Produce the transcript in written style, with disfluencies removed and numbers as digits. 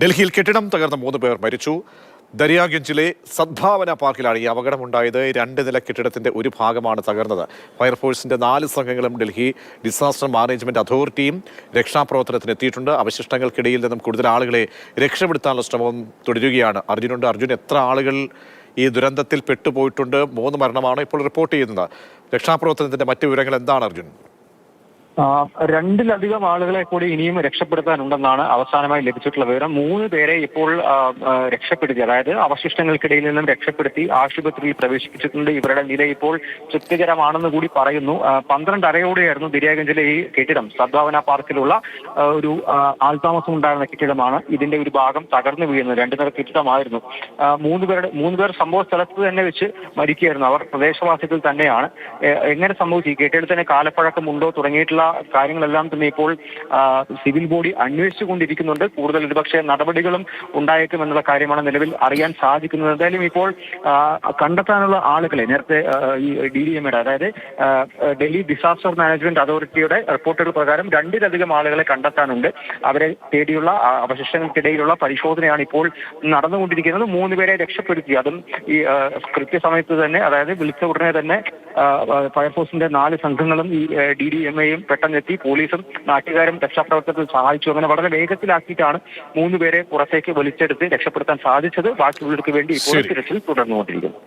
ഡൽഹിയിൽ കെട്ടിടം തകർന്ന 3 പേർ മരിച്ചു. ദരിയാഗഞ്ചിലെ സദ്ഭാവന പാർക്കിലാണ് ഈ അപകടമുണ്ടായത്. 2 നില കെട്ടിടത്തിന്റെ ഒരു ഭാഗമാണ് തകർന്നത്. ഫയർഫോഴ്സിന്റെ 4 സംഘങ്ങളും ഡൽഹി ഡിസാസ്റ്റർ മാനേജ്മെന്റ് അതോറിറ്റിയും രക്ഷാപ്രവർത്തനത്തിന് എത്തിയിട്ടുണ്ട്. അവശിഷ്ടങ്ങൾക്കിടയിൽ നിന്നും കൂടുതൽ ആളുകളെ രക്ഷപ്പെടുത്താനുള്ള ശ്രമം തുടരുകയാണ്. അർജുൻ, എത്ര ആളുകൾ ഈ ദുരന്തത്തിൽ പെട്ടുപോയിട്ടുണ്ട്? 3 മരണമാണ് ഇപ്പോൾ റിപ്പോർട്ട് ചെയ്യുന്നത്. രക്ഷാപ്രവർത്തനത്തിന്റെ മറ്റു വിവരങ്ങൾ എന്താണ് അർജുൻ? 2-ലധികം ആളുകളെ കൂടി ഇനിയും രക്ഷപ്പെടുത്താനുണ്ടെന്നാണ് അവസാനമായി ലഭിച്ചിട്ടുള്ള വിവരം. 3 പേരെ ഇപ്പോൾ രക്ഷപ്പെടുത്തി, അതായത് അവശിഷ്ടങ്ങൾക്കിടയിൽ നിന്നും രക്ഷപ്പെടുത്തി ആശുപത്രിയിൽ പ്രവേശിപ്പിച്ചിട്ടുണ്ട്. ഇവരുടെ നില ഇപ്പോൾ തൃപ്തികരമാണെന്ന് കൂടി പറയുന്നു. 12:30 ദരിയാഗഞ്ചിലെ ഈ കെട്ടിടം സദ്ഭാവന പാർക്കിലുള്ള ഒരു ആൾതാമസം ഉണ്ടായിരുന്ന കെട്ടിടമാണ്. ഇതിന്റെ ഒരു ഭാഗം തകർന്നു വീഴുന്നത്. 2 നില കെട്ടിടമായിരുന്നു. 3 പേർ സംഭവ സ്ഥലത്ത് തന്നെ വെച്ച് മരിക്കുകയായിരുന്നു. അവർ പ്രദേശവാസികൾ തന്നെയാണ്. എങ്ങനെ സംഭവിച്ചു, ഈ കെട്ടിടത്തിന് കാലപ്പഴക്കമുണ്ടോ തുടങ്ങിയിട്ടുള്ള കാര്യങ്ങളെല്ലാം തന്നെ ഇപ്പോൾ സിവിൽ ബോഡി അന്വേഷിച്ചുകൊണ്ടിരിക്കുന്നുണ്ട്. കൂടുതൽ ഒരുപക്ഷെ നടപടികളും ഉണ്ടായേക്കും എന്നുള്ള കാര്യമാണ് നിലവിൽ അറിയാൻ സാധിക്കുന്നത്. എന്തായാലും ഇപ്പോൾ കണ്ടെത്താനുള്ള ആളുകളെ നേരത്തെ ഈ DDMയുടെ, അതായത് ഡൽഹി ഡിസാസ്റ്റർ മാനേജ്മെന്റ് അതോറിറ്റിയുടെ റിപ്പോർട്ടുകൾ പ്രകാരം 2-ലധികം ആളുകളെ കണ്ടെത്താനുണ്ട്. അവരെ തേടിയുള്ള അവശിഷ്ടങ്ങൾക്കിടയിലുള്ള പരിശോധനയാണ് ഇപ്പോൾ നടന്നുകൊണ്ടിരിക്കുന്നത്. 3 പേരെ രക്ഷപ്പെടുത്തി, അതും ഈ കൃത്യസമയത്ത് തന്നെ, അതായത് വിളിച്ച ഉടനെ തന്നെ ഫയർഫോഴ്സിന്റെ 4 സംഘങ്ങളും ഈ DDMയും പെട്ടെന്നെത്തി. പോലീസും നാട്ടുകാരും രക്ഷാപ്രവർത്തനത്തിൽ സഹായിച്ചു. അങ്ങനെ വളരെ വേഗത്തിലാക്കിയിട്ടാണ് 3 പേരെ പുറത്തേക്ക് വലിച്ചെടുത്ത് രക്ഷപ്പെടുത്താൻ സാധിച്ചത്. ബാക്കിയുള്ളവർക്ക് വേണ്ടി ഇപ്പോൾ തിരച്ചിൽ തുടർന്നുകൊണ്ടിരിക്കുന്നു.